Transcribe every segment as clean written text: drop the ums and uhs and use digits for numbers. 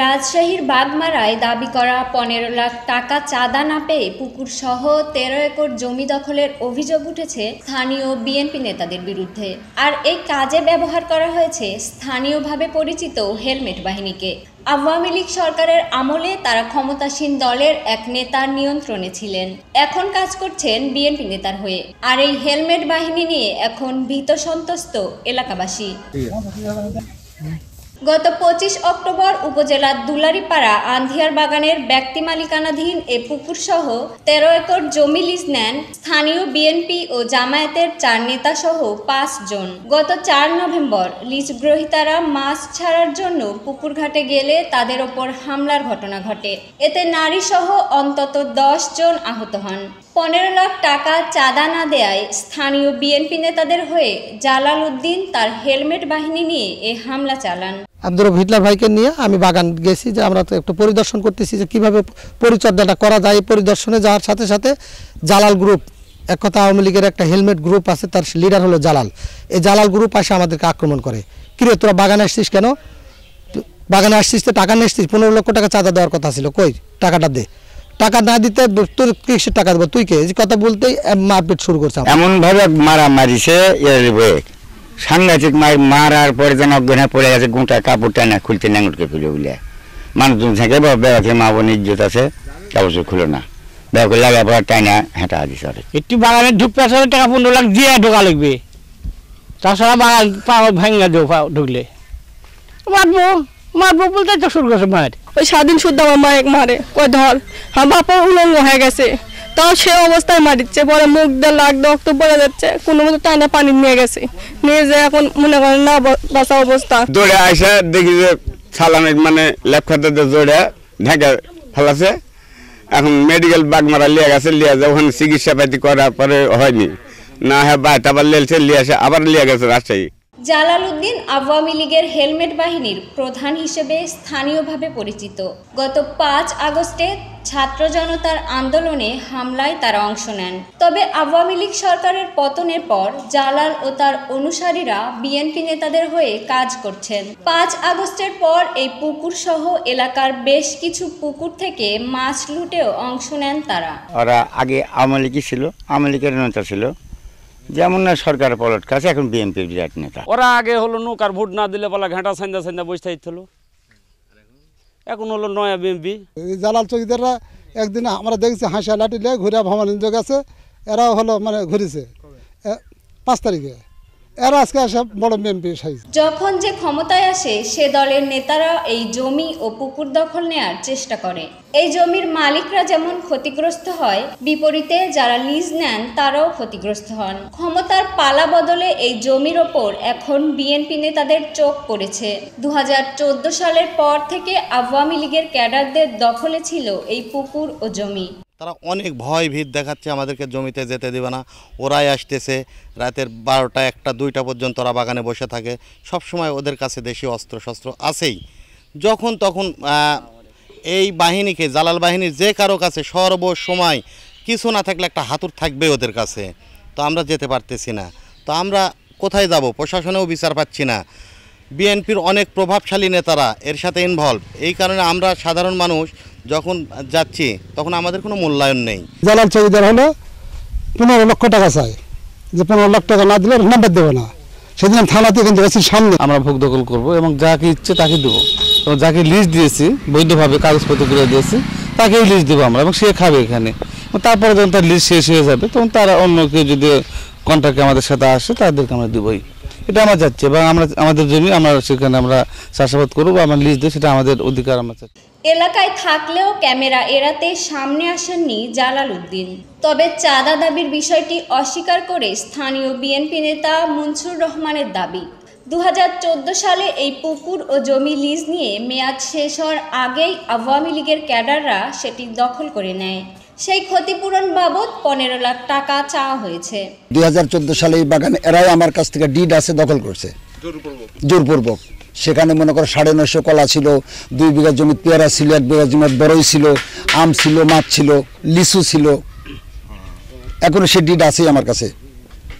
রাজশাহীর বাগমারায় দাবি করা 15 লাখ টাকা চাঁদা না পেয়ে পুকুর সহ 13 একর জমি দখলের অভিযোগ উঠেছে স্থানীয় বিএনপি নেতাদের বিরুদ্ধে। আর এই কাজে ব্যবহার করা হয়েছে স্থানীয়ভাবে পরিচিত হেলমেট বাহিনীকে। আওয়ামী লীগ সরকারের আমলে তারা ক্ষমতাসীন দলের এক নেতার নিয়ন্ত্রণে ছিলেন, এখন কাজ করছেন বিএনপি নেতার হয়ে। আর এই হেলমেট বাহিনী নিয়ে এখন ভীত সন্ত্রস্ত এলাকাবাসী। গত 25 অক্টোবর উপজেলার দুলারিপাড়া আন্ধিয়ার বাগানের ব্যক্তি মালিকানাধীন এ পুকুর সহ 13 একর জমি লিজ নেন স্থানীয় বিএনপি ও জামায়াতের 4 নেতা সহ 5 জন। গত 4 নভেম্বর লিজ গ্রহীতারা মাছ ছাড়ার জন্য পুকুর ঘাটে গেলে তাদের ওপর হামলার ঘটনা ঘটে। এতে নারী সহ অন্তত 10 জন আহত হন। 15 লাখ টাকা চাঁদা না দেয়ায় স্থানীয় বিএনপি নেতাদের হয়ে জালাল উদ্দিন তার হেলমেট বাহিনী নিয়ে এ হামলা চালান। আব্দুর হিটলার ভাইকে নিয়ে আমি বাগান গেছি, যে আমরা তো একটু পরিদর্শন করতেছি যে কীভাবে পরিচর্যাটা করা যায়। পরিদর্শনে যাওয়ার সাথে সাথে জালাল গ্রুপ, এক কথা আওয়ামী লীগের একটা হেলমেট গ্রুপ আছে, তার লিডার হলো জালাল। এই জালাল গ্রুপ আসে আমাদেরকে আক্রমণ করে। কিরে তোরা বাগানে আসছিস কেন? বাগানে আসছিস তো টাকা নিয়ে আসছিস, 15 লক্ষ টাকা চাঁদা দেওয়ার কথা ছিল, কই টাকাটা দে। টাকা না দিতে তোর কিসের টাকা দেবো, তুই কে? কথা বলতেই মারপিট শুরু করছে। এমনভাবে মারিছে সাংঘাতিক মারার পরে যেন অজ্ঞান পড়ে গেছে, গোটা কাপড় টানা খুলতে ন্যাংটকে খুলে বলে মানুষজন থেকে বেড়াকে মা বোন ইজ্জত আছে, কাপড় খুলো না, বেড়াকে লাগা পর টাইনা হেঁটা দিস। একটু বাগানে ঢুকতে আসলে টাকা 15 লাখ দিয়ে ঢোকা লাগবে, তাছাড়া বাগান পাওয়া ভাঙা দেবো, ঢুকলে মারবো বলতে তো শুরু করছে মার। ওই স্বাধীন শুদ্ধ আমার মা এক মারে, ওই ধর আমার বাপা উলঙ্গ হয়ে গেছে, তাও সে অবস্থায় মারিচ্ছে। পরে মুখ দিয়ে লাখ রক্ত পড়ে যাচ্ছে, কোনো মতো টাইনা পানি নিয়ে গেছে, নিয়ে যে এখন মনে করেন না বাঁচা অবস্থা। দৌড়ে আসে দেখি যে সালামের মানে লেপখাতে দৌড়ে ঢাকা ফেলাছে। এখন মেডিকেল বাগমারা লিয়ে গেছে, লিয়ে যায় ওখানে চিকিৎসা পাতি করার পরে হয়নি, না হ্যাঁ বাইটা আবার লিয়েছে, লিয়ে আসে আবার লিয়ে গেছে রাজশাহী। জালাল উদ্দিন আওয়ামী লীগের হেলমেট বাহিনীর প্রধান হিসেবে স্থানীয়ভাবে পরিচিত। গত 5 আগস্টে ছাত্র জনতার আন্দোলনে হামলায় তারা অংশ নেন। তবে আওয়ামী লীগ সরকারের পতনের পর জালাল ও তার অনুসারীরা বিএনপি নেতাদের হয়ে কাজ করছেন। 5 আগস্টের পর এই পুকুর সহ এলাকার বেশ কিছু পুকুর থেকে মাছ লুটেও অংশ নেন তারা। ওরা আগে আওয়ামী লীগই ছিল, আওয়ামী লীগের নেতা ছিল, যেমন না সরকার পলট কাছে, এখন বিএনপির বিরাট নেতা। ওরা আগে হলো নৌকার ভোট না দিলে বলা ঘাটা সাইন্দা বসে থাকছিল, এখন হলো নয়া বিএনপি। জালাল চৌকিদাররা একদিন আমরা দেখছি হাসা লাঠি লিয়ে ঘুরে ভ্রমণ গেছে, এরাও হলো মানে ঘুরেছে 5 তারিখে, এরা আজকে আসে বড় বিএনপি সাইজ। যখন যে ক্ষমতায় আসে সে দলের নেতারা এই জমি ও পুকুর দখল নেয়ার চেষ্টা করে। এই জমির মালিকরা যেমন ক্ষতিগ্রস্ত হয়, বিপরীতে যারা লিজ নেন তারাও ক্ষতিগ্রস্ত হন। ক্ষমতার পালা বদলে এই জমির ওপর এখন বিএনপি নেতাদের চোখ পড়েছে। 2014 সালের পর থেকে আওয়ামী লীগের ক্যাডারদের দখলে ছিল এই পুকুর ও জমি। তারা অনেক ভয় ভীত দেখাচ্ছে, আমাদেরকে জমিতে যেতে দেবে না, ওরাই আসতেছে। রাতের 12টা 1টা 2টা পর্যন্ত ওরা বাগানে বসে থাকে। সব সময় ওদের কাছে দেশীয় অস্ত্রশস্ত্র আছেই। যখন তখন এই বাহিনীকে, জালাল বাহিনীর যে কারো কাছে সর্বসময় কিছু না থাকলে একটা হাতুড় থাকবে ওদের কাছে। তো আমরা যেতে পারতেছি না, তো আমরা কোথায় যাব? প্রশাসনেও বিচার পাচ্ছি না। বিএনপির অনেক প্রভাবশালী নেতারা এর সাথে ইনভলভ, এই কারণে আমরা সাধারণ মানুষ যখন যাচ্ছি তখন আমাদের কোনো মূল্যায়ন নেই। জালাল চৌকিদার হলো 15 লক্ষ টাকা চাই, যে 15 লাখ টাকা না দিলে নাম্বার দেবো না। সেদিন থানাতে কিন্তু ওসির সামনে আমরা ভোগ দখল করবো এবং যাকে ইচ্ছে তাকে দেবো, এবং যাকে লিজ দিয়েছি বৈধভাবে কাগজপত্র করে দিয়েছি তাকেই লিজ দেবো আমরা, এবং সে খাবে এখানে। তারপরে যখন তার লিজ শেষ হয়ে যাবে তখন তারা অন্য কেউ যদি কন্ট্রাক্টে আমাদের সাথে আসে তাদেরকে আমরা দেবই। এটা আমরা চাচ্ছি, এবং আমরা আমাদের জমি আমরা সেখানে আমরা চাষাবাদ করবো, আমরা লিজ দিই, সেটা আমাদের অধিকার আমরা চাচ্ছি। এলাকায় থাকলেও ক্যামেরা এড়াতে সামনে আসেননি জালাল উদ্দিন। তবে চাঁদা দাবির বিষয়টি অস্বীকার করে স্থানীয় বিএনপি নেতা মুনসুর রহমানের দাবি, 2014 সালে এই পুকুর ও জমি লিজ নিয়ে মেয়াদ শেষ হওয়ার আগেই আওয়ামী লীগের ক্যাডাররা সেটি দখল করে নেয়। সেই ক্ষতিপূরণ বাবদ 15 লাখ টাকা চাওয়া হয়েছে। 2014 সালে এই বাগানে এরাই আমার কাছ থেকে ডিড আছে দখল করছে জোরপূর্বক। সেখানে মনে করো 950 কলা ছিল, 2 বিঘা জমি পেয়ারা ছিল, 1 বিঘা জমি বড়ই ছিল, আম ছিল, মাছ ছিল, লিচু ছিল। এখনো সে ডিড আছে আমার কাছে,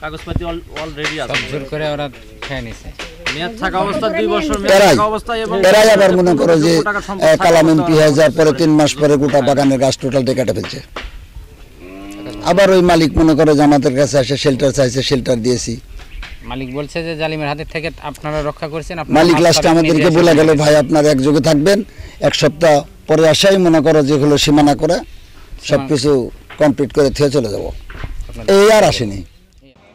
কাগজপত্র অলরেডি আছে, জোর করে ওরা খেয়ে নিছে। এরাই আবার মনে করো যে কালাম এমপি হয়ে যাওয়ার পরে 3 মাস পরে গোটা বাগানের গাছ টোটাল কেটে ফেলছে। আবার ওই মালিক মনে করে যে আমাদের কাছে এসে শেল্টার চাইছে, শেল্টার দিয়েছি। মালিক বলছে যে জালিমের হাতের থেকে আপনারা রক্ষা করছেন। মালিক লাস্টে আমাদেরকে বলে গেল, ভাই আপনারা একযোগে থাকবেন, 1 সপ্তাহ পরে আসাই মনে করো যেগুলো সীমানা করে সবকিছু কমপ্লিট করে থেকে চলে যাব, এই আর আসেনি।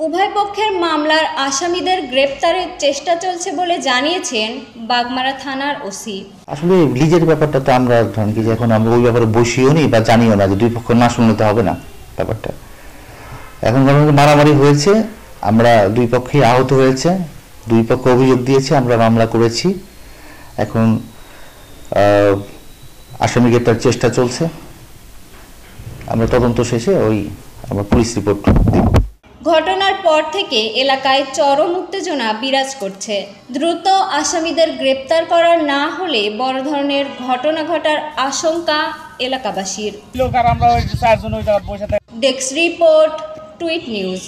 উভয় পক্ষের মামলার আসামিদের গ্রেপ্তারের চেষ্টা চলছে বলে জানিয়েছেন বাগমারা থানার ওসি। আসলে লিজের ব্যাপারটা তো আমরা ধরেন কি যে এখন আমরা ওই ব্যাপারে বসিও নি বা জানিও না, যে দুই পক্ষ না শুনলে তো হবে না ব্যাপারটা। এখন মারামারি হয়েছে, আমরা দুই পক্ষেই আহত হয়েছে, দুই পক্ষ অভিযোগ দিয়েছে, আমরা মামলা করেছি। এখন আসামি গ্রেপ্তার চেষ্টা চলছে, আমরা তদন্ত শেষে আমরা পুলিশ রিপোর্ট দিব। ঘটনার পর থেকে এলাকায় চরম উত্তেজনা বিরাজ করছে। দ্রুত আসামিদের গ্রেপ্তার করা না হলে বড় ধরনের ঘটনা ঘটার আশঙ্কা এলাকাবাসীর। Desk report, tweet news.